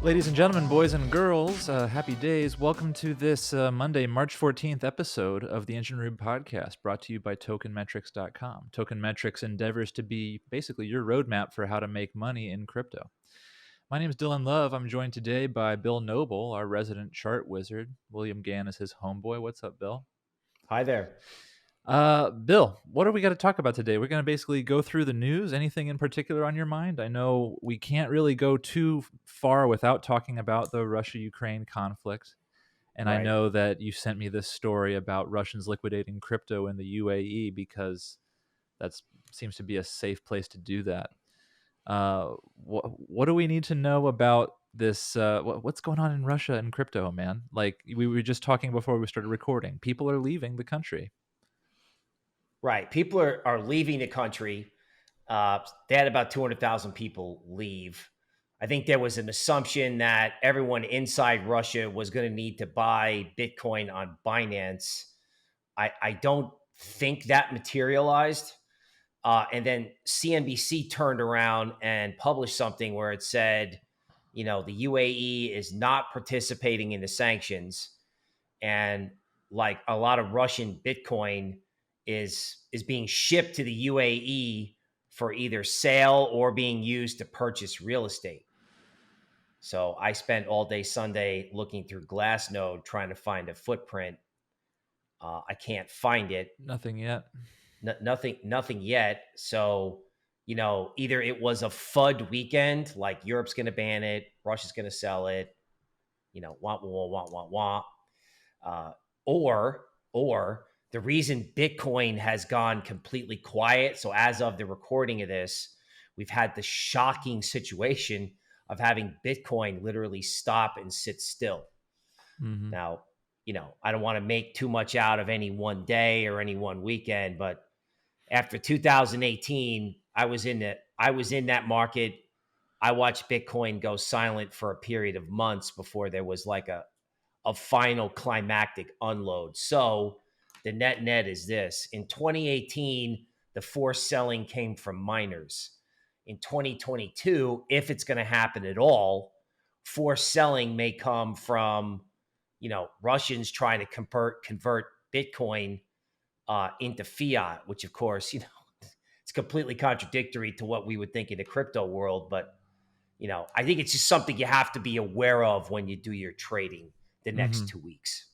Ladies and gentlemen, boys and girls, happy days. Welcome to this Monday, March 14th episode of the Engine Room podcast, brought to you by tokenmetrics.com. Token Metrics endeavors to be basically your roadmap for how to make money in crypto. My name is Dylan Love. I'm joined today by Bill Noble, our resident chart wizard. William Gann is his homeboy. What's up, Bill? Hi there. Bill, what are we going to talk about today? We're going to basically go through the news. Anything in particular on your mind? I know we can't really go too far without talking about the Russia-Ukraine conflict. And I Right. know that you sent me this story about Russians liquidating crypto in the UAE because that seems to be a safe place to do that. What do we need to know about this? What's going on in Russia and crypto, man? Like we were just talking before we started recording. People are leaving the country. Right. People are leaving the country. They had about 200,000 people leave. I think there was an assumption that everyone inside Russia was going to need to buy Bitcoin on Binance. I don't think that materialized. And then CNBC turned around and published something where it said, the UAE is not participating in the sanctions. And like a lot of Russian Bitcoin is being shipped to the UAE for either sale or being used to purchase real estate. So I spent all day Sunday looking through Glassnode trying to find a footprint. I can't find it. Nothing yet. Nothing yet. So either it was a FUD weekend, like Europe's going to ban it, Russia's going to sell it, wah wah wah wah wah. Or the reason Bitcoin has gone completely quiet. So as of the recording of this, we've had the shocking situation of having Bitcoin literally stop and sit still. Mm-hmm. Now, I don't want to make too much out of any one day or any one weekend, but after 2018, I was in that market. I watched Bitcoin go silent for a period of months before there was like a final climactic unload. So the net is this. In 2018, the forced selling came from miners. In 2022, if it's going to happen at all, forced selling may come from, Russians trying to convert Bitcoin into fiat, which of course, it's completely contradictory to what we would think in the crypto world. But, I think it's just something you have to be aware of when you do your trading the next 2 weeks.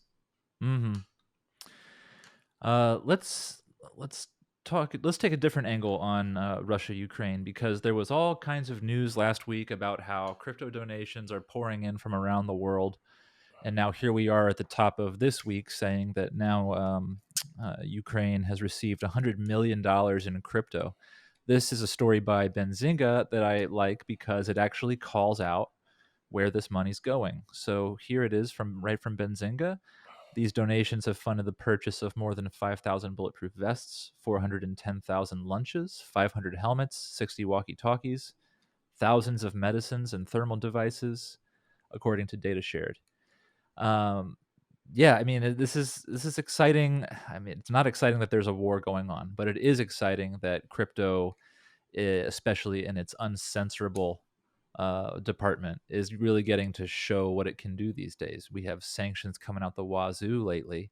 Mm-hmm. Let's talk. Let's take a different angle on Russia Ukraine, because there was all kinds of news last week about how crypto donations are pouring in from around the world, and now here we are at the top of this week saying that now Ukraine has received $100 million in crypto. This is a story by Benzinga that I like because it actually calls out where this money's going. So here it is right from Benzinga. These donations have funded the purchase of more than 5,000 bulletproof vests, 410,000 lunches, 500 helmets, 60 walkie-talkies, thousands of medicines and thermal devices, according to data shared. Yeah, I mean, this is exciting. I mean, it's not exciting that there's a war going on, but it is exciting that crypto, especially in its uncensorable department, is really getting to show what it can do these days. We have sanctions coming out the wazoo lately,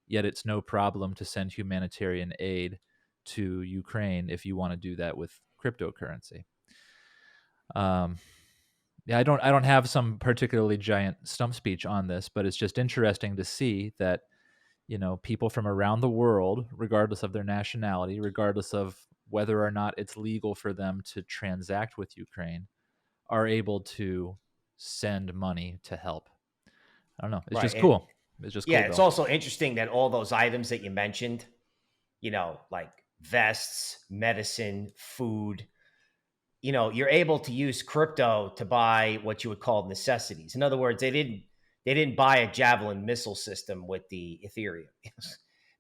yet it's no problem to send humanitarian aid to Ukraine if you want to do that with cryptocurrency. Yeah, I don't have some particularly giant stump speech on this, but it's just interesting to see that people from around the world, regardless of their nationality, regardless of whether or not it's legal for them to transact with Ukraine, are able to send money to help. I don't know. It's Right. just And cool. It's just yeah, cool, it's Bill. also interesting that all those items that you mentioned, like vests, medicine, food, you're able to use crypto to buy what you would call necessities. In other words, they didn't buy a Javelin missile system with the Ethereum.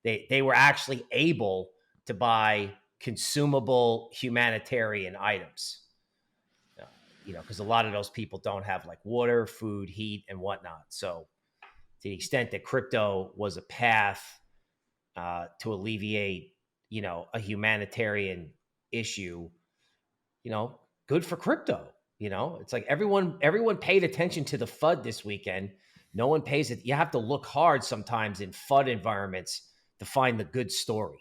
They were actually able to buy consumable humanitarian items. Because a lot of those people don't have like water, food, heat, and whatnot. So to the extent that crypto was a path to alleviate, a humanitarian issue, good for crypto. It's like everyone paid attention to the FUD this weekend. No one pays it. You have to look hard sometimes in FUD environments to find the good story.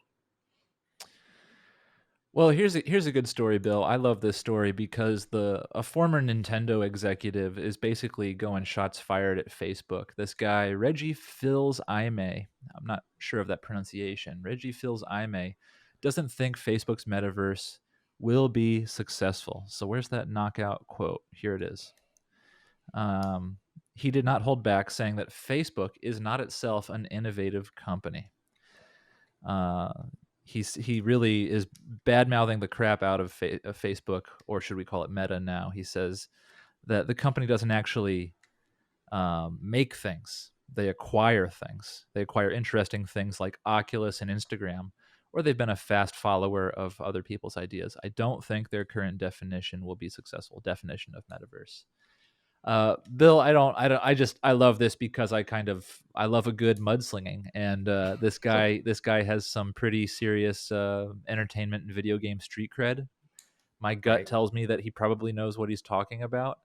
Well, here's a good story, Bill. I love this story because a former Nintendo executive is basically going shots fired at Facebook. This guy, Reggie Fils-Aimé, I'm not sure of that pronunciation. Reggie Fils-Aimé doesn't think Facebook's metaverse will be successful. So where's that knockout quote? Here it is. Um, he did not hold back, saying that Facebook is not itself an innovative company. Uh, he really is bad mouthing the crap out of Facebook, or should we call it Meta now? He says that the company doesn't actually make things; they acquire things. They acquire interesting things like Oculus and Instagram, or they've been a fast follower of other people's ideas. I don't think their current definition will be successful. Definition of metaverse. Bill, I love this because I love a good mudslinging, and this guy has some pretty serious entertainment and video game street cred. My gut Right. tells me that he probably knows what he's talking about,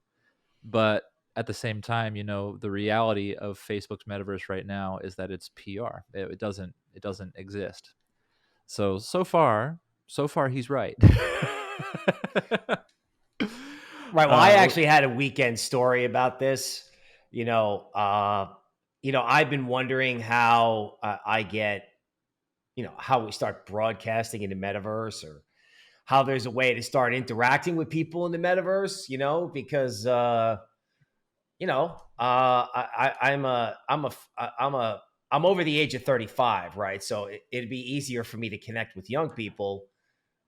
but at the same time, the reality of Facebook's metaverse right now is that it's PR. It doesn't exist. So far he's right. Right. Well, I uh, actually had a weekend story about this. You know, uh, I've been wondering how I get, how we start broadcasting in the metaverse, or how there's a way to start interacting with people in the metaverse. Because I'm over the age of 35, right? So it'd be easier for me to connect with young people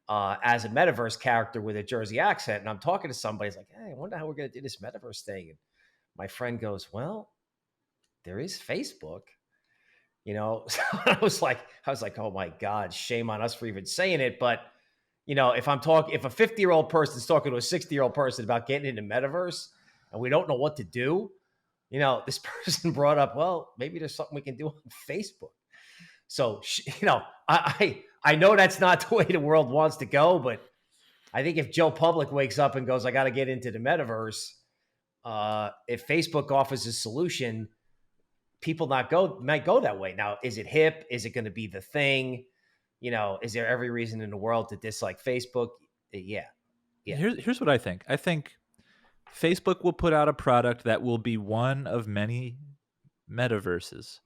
as a metaverse character with a Jersey accent. And I'm talking to somebody, it's like, hey, I wonder how we're going to do this metaverse thing. And my friend goes, well, there is Facebook. So I was like, oh my God, shame on us for even saying it. But if a 50-year-old person is talking to a 60-year-old person about getting into metaverse, and we don't know what to do, this person brought up, well, maybe there's something we can do on Facebook. So, I know that's not the way the world wants to go, but I think if Joe Public wakes up and goes, I got to get into the metaverse, if Facebook offers a solution, people might go that way. Now, is it hip? Is it going to be the thing? Is there every reason in the world to dislike Facebook? Yeah, yeah, here's what I think. I think Facebook will put out a product that will be one of many metaverses,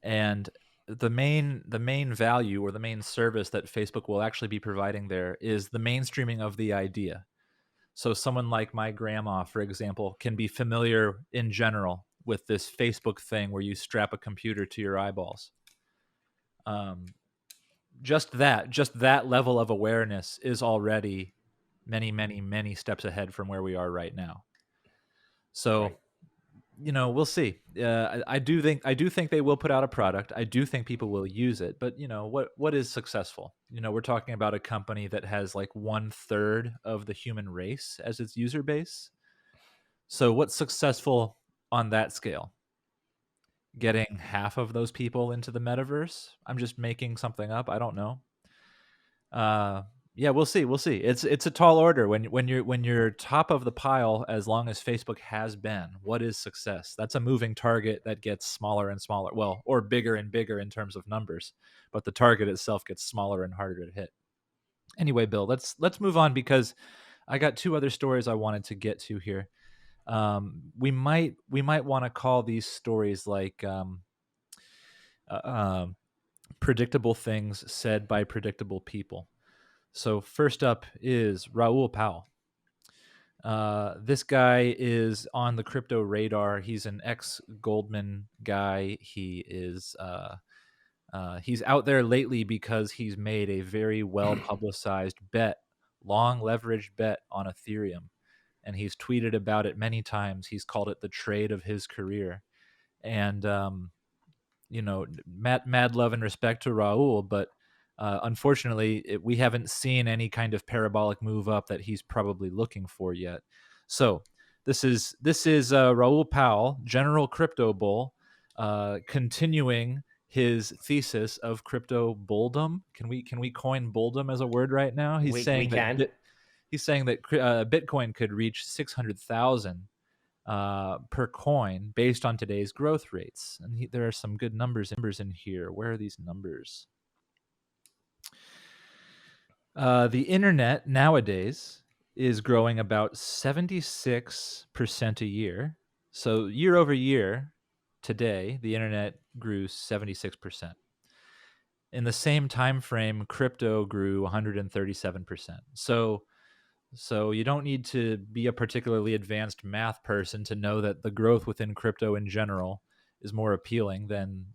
and the main value or the main service that Facebook will actually be providing there is the mainstreaming of the idea. So someone like my grandma, for example, can be familiar in general with this Facebook thing where you strap a computer to your eyeballs. Um, just that level of awareness is already many, many, many steps ahead from where we are right now. So, right, we'll see. I do think they will put out a product. I do think people will use it. But what is successful? We're talking about a company that has like 1/3 of the human race as its user base. So what's successful on that scale? Getting half of those people into the metaverse? I'm just making something up. I don't know. Uh, yeah, we'll see. We'll see. It's a tall order when you're top of the pile as long as Facebook has been. What is success? That's a moving target that gets smaller and smaller. Well, or bigger and bigger in terms of numbers, but the target itself gets smaller and harder to hit. Anyway, Bill, let's move on because I got two other stories I wanted to get to here. We might want to call these stories like uh, um, predictable things said by predictable people. So first up is Raoul Pal. This guy is on the crypto radar. He's an ex Goldman guy. He's out there lately because he's made a very well publicized bet, long leveraged bet on Ethereum, and he's tweeted about it many times. He's called it the trade of his career, and mad love and respect to Raul, but unfortunately, we haven't seen any kind of parabolic move up that he's probably looking for yet. So this is Raul Powell, General Crypto Bull, continuing his thesis of crypto bulldom. Can we coin bulldom as a word right now? He's we saying that can. He's saying that Bitcoin could reach 600,000 per coin based on today's growth rates. And there are some good numbers in here. Where are these numbers? The internet nowadays is growing about 76% a year. So year over year, today, the internet grew 76%. In the same time frame, crypto grew 137%. So you don't need to be a particularly advanced math person to know that the growth within crypto in general is more appealing than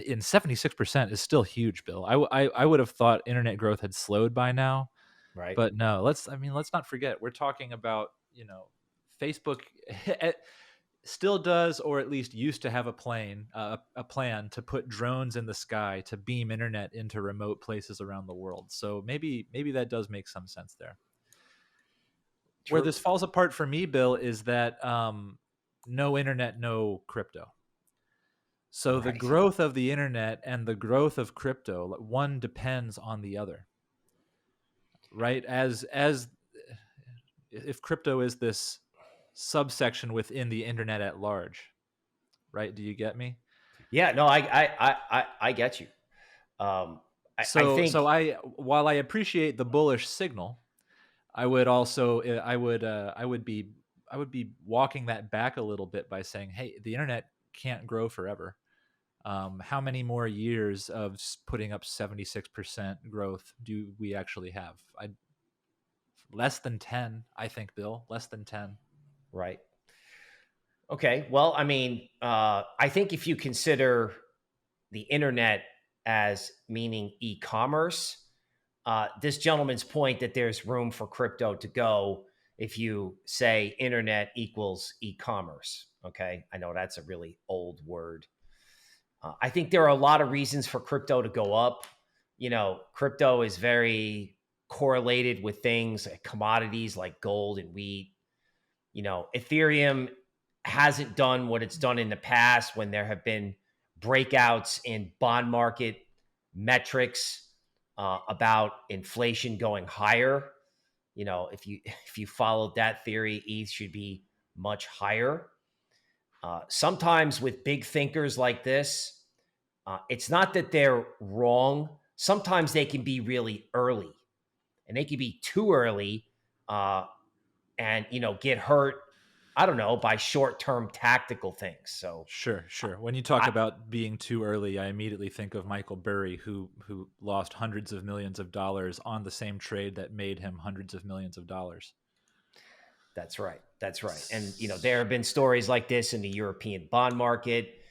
in 76% is still huge, Bill. I would have thought internet growth had slowed by now, Right. but no. Let's not forget we're talking about, Facebook still does, or at least used to have a plan to put drones in the sky to beam internet into remote places around the world. So maybe that does make some sense there. Where True. this falls apart for me, Bill, is that no internet, no crypto. So the Right. growth of the internet and the growth of crypto, one depends on the other, right? As if crypto is this subsection within the internet at large, right? Do you get me? Yeah. No, I get you. Um, I So think while I appreciate the bullish signal, I would also I would be walking that back a little bit by saying, hey, the internet can't grow forever. How many more years of putting up 76% growth do we actually have? Less than 10, I think, Bill. Less than 10. right. Okay. Well, I mean, I think if you consider the internet as meaning e-commerce, this gentleman's point that there's room for crypto to go if you say internet equals e-commerce. Okay. I know that's a really old word. I think there are a lot of reasons for crypto to go up. Crypto is very correlated with things like commodities like gold and wheat. Ethereum hasn't done what it's done in the past when there have been breakouts in bond market metrics about inflation going higher. If you if you followed that theory, ETH should be much higher. Sometimes with big thinkers like this, it's not that they're wrong. Sometimes they can be really early, and they can be too early, uh, and get hurt. I don't know, by short-term tactical things. So Sure, I, sure. When you talk I about being too early, I immediately think of Michael Burry, who lost hundreds of millions of dollars on the same trade that made him hundreds of millions of dollars. That's right. That's right. And there have been stories like this in the European bond market.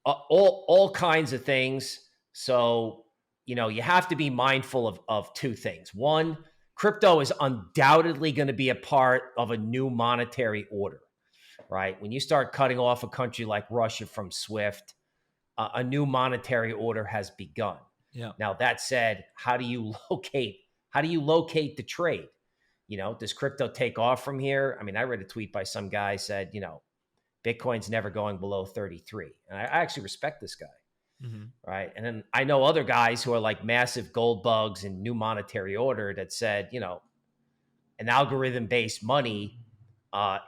All kinds of things. So you have to be mindful of two things. One, crypto is undoubtedly going to be a part of a new monetary order, right? When you start cutting off a country like Russia from SWIFT, a new monetary order has begun. Yeah. Now that said, how do you locate the trade? Does crypto take off from here? I mean, I read a tweet by some guy said, Bitcoin's never going below 33. And I actually respect this guy. Mm-hmm. Right. And then I know other guys who are like massive gold bugs and new monetary order that said, an algorithm based money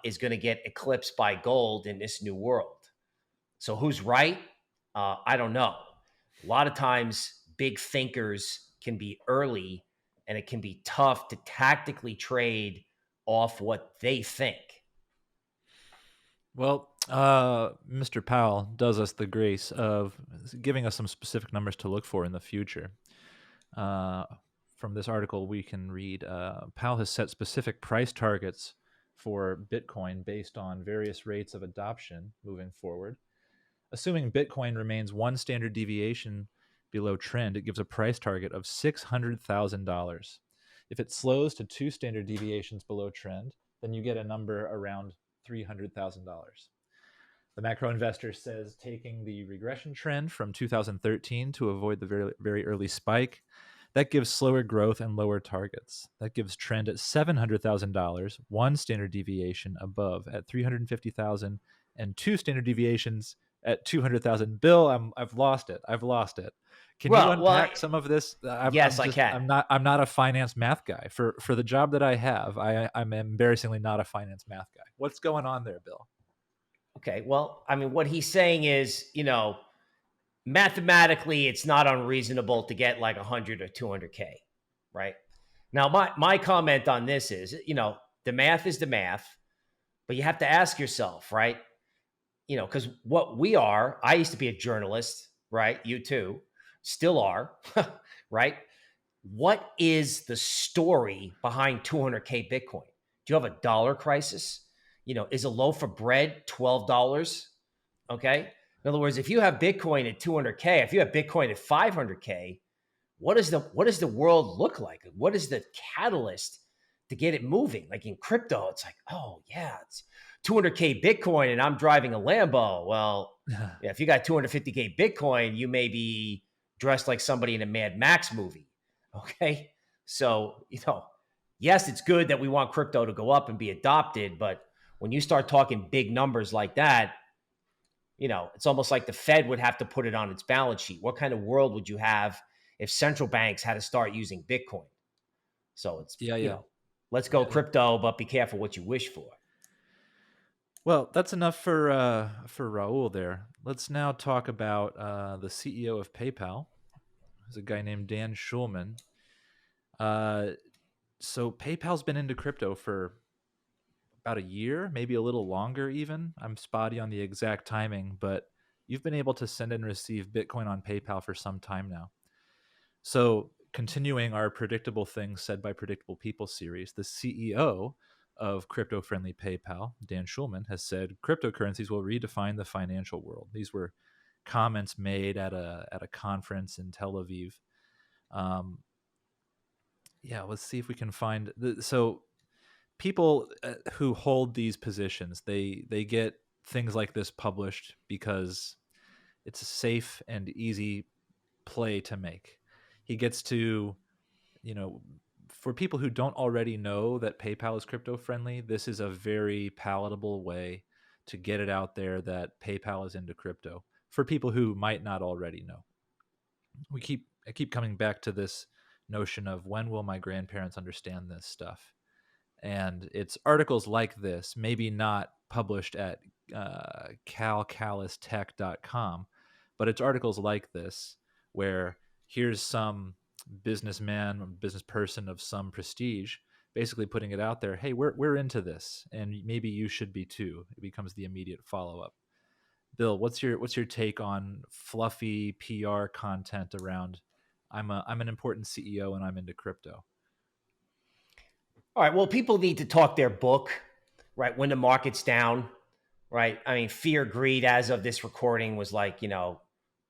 is going to get eclipsed by gold in this new world. So who's right? I don't know. A lot of times, big thinkers can be early, and it can be tough to tactically trade off what they think. Well, Mr. Powell does us the grace of giving us some specific numbers to look for in the future. Uh, from this article, we can read Powell has set specific price targets for Bitcoin based on various rates of adoption moving forward. Assuming Bitcoin remains one standard deviation below trend, it gives a price target of $600,000. If it slows to two standard deviations below trend, then you get a number around $300,000. The macro investor says taking the regression trend from 2013 to avoid the very, very early spike, that gives slower growth and lower targets. That gives trend at $700,000, one standard deviation above at $350,000, and two standard deviations at 200,000. Bill, I've lost it. I've lost it. Can you Well, unpack some of this? yes, I can. I'm not a finance math guy for the job that I have. I'm embarrassingly not a finance math guy. What's going on there, Bill? Okay. Well, I mean, what he's saying is, mathematically, it's not unreasonable to get like 100 or 200K, right? Now, my comment on this is, the math is the math, but you have to ask yourself, right? Because what we are, I used to be a journalist, right? You too, still are, right? What is the story behind 200K Bitcoin? Do you have a dollar crisis? Is a loaf of bread $12? Okay. In other words, if you have Bitcoin at 200K, if you have Bitcoin at 500K, what does the world look like? What is the catalyst to get it moving? Like in crypto, it's like, oh yeah, it's 200K Bitcoin and I'm driving a Lambo. Well, yeah, if you got 250K Bitcoin, you may be dressed like somebody in a Mad Max movie. Okay. So, yes, it's good that we want crypto to go up and be adopted, but when you start talking big numbers like that, it's almost like the Fed would have to put it on its balance sheet. What kind of world would you have if central banks had to start using Bitcoin? So it's, Yeah, yeah, let's go yeah. crypto, but be careful what you wish for. Well, that's enough for Raul there. Let's now talk about the CEO of PayPal. There's a guy named Dan Schulman. So PayPal's been into crypto for about a year, maybe a little longer even. I'm spotty on the exact timing, but you've been able to send and receive Bitcoin on PayPal for some time now. So, continuing our Predictable Things Said by Predictable People series, the CEO of crypto friendly PayPal, Dan Schulman, has said cryptocurrencies will redefine the financial world. These were comments made at a conference in Tel Aviv. Um, yeah, let's see if we can find so people who hold these positions, they get things like this published because it's a safe and easy play to make. He gets to, you know, for people who don't already know that PayPal is crypto friendly, this is a very palatable way to get it out there that PayPal is into crypto for people who might not already know. I keep coming back to this notion of when will my grandparents understand this stuff? And it's articles like this, maybe not published at calcalistech.com, but it's articles like this where here's some businessman or business person of some prestige basically putting it out there, hey, we're into this and maybe you should be too. It becomes the immediate follow-up. Bill, what's your take on fluffy PR content around I'm an important CEO and I'm into crypto? All right. Well, people need to talk their book, right? When the market's down, right? I mean, fear, greed, as of this recording, was like,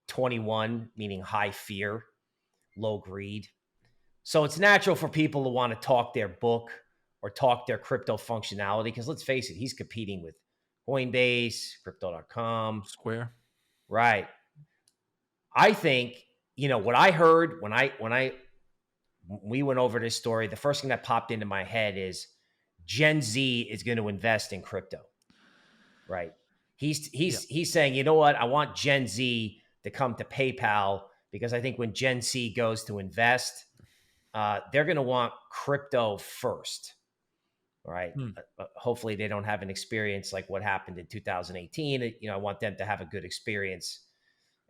21, meaning high fear, low greed. So it's natural for people to want to talk their book or talk their crypto functionality because let's face it, he's competing with Coinbase, crypto.com. Square? Right. I think, what I heard when we went over this story, the first thing that popped into my head is Gen Z is going to invest in crypto. Right. He's Yeah. he's he's saying, you know what? I want Gen Z to come to PayPal because I think when Gen Z goes to invest, they're going to want crypto first, right? Hmm. Hopefully, they don't have an experience like what happened in 2018. I want them to have a good experience,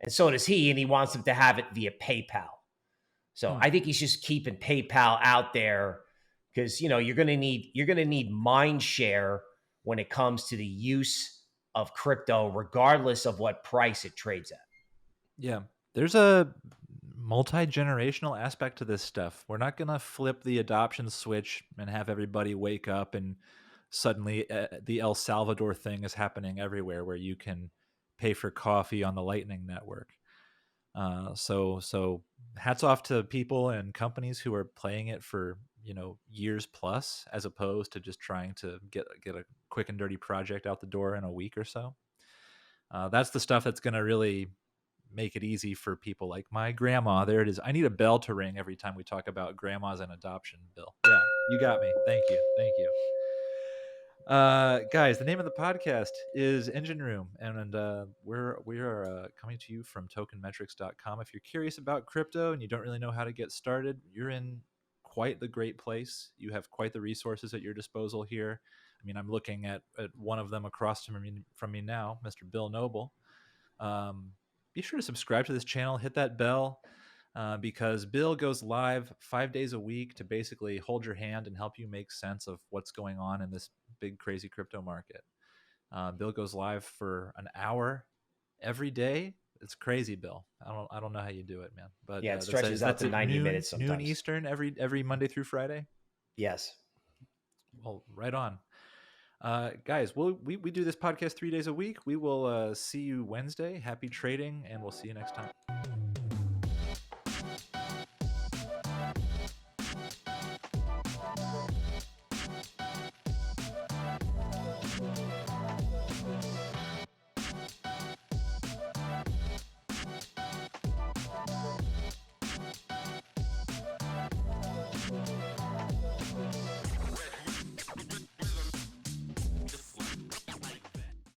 and so does he, and he wants them to have it via PayPal. So Hmm. I think he's just keeping PayPal out there because you're gonna need mind share when it comes to the use of crypto, regardless of what price it trades at. Yeah. There's a multi-generational aspect to this stuff. We're not going to flip the adoption switch and have everybody wake up and suddenly the El Salvador thing is happening everywhere where you can pay for coffee on the Lightning Network. So hats off to people and companies who are playing it for, years plus, as opposed to just trying to get a quick and dirty project out the door in a week or so. That's the stuff that's going to really make it easy for people like my grandma. There it is. I need a bell to ring every time we talk about grandmas and adoption, Bill. Yeah, you got me. Thank you. Thank you. Guys, the name of the podcast is Engine Room, and we are coming to you from tokenmetrics.com. If you're curious about crypto and you don't really know how to get started, you're in quite the great place. You have quite the resources at your disposal here. I mean, I'm looking at one of them across from me now, Mr. Bill Noble. Be sure to subscribe to this channel, hit that bell, because Bill goes live 5 days a week to basically hold your hand and help you make sense of what's going on in this big, crazy crypto market. Bill goes live for an hour every day. It's crazy, Bill. I don't know how you do it, man. But Yeah, it stretches out that's to at 90 minutes noon sometimes. Eastern every Monday through Friday. Yes. Well, right on. Guys, we do this podcast 3 days a week. We will see you Wednesday. Happy trading, and we'll see you next time.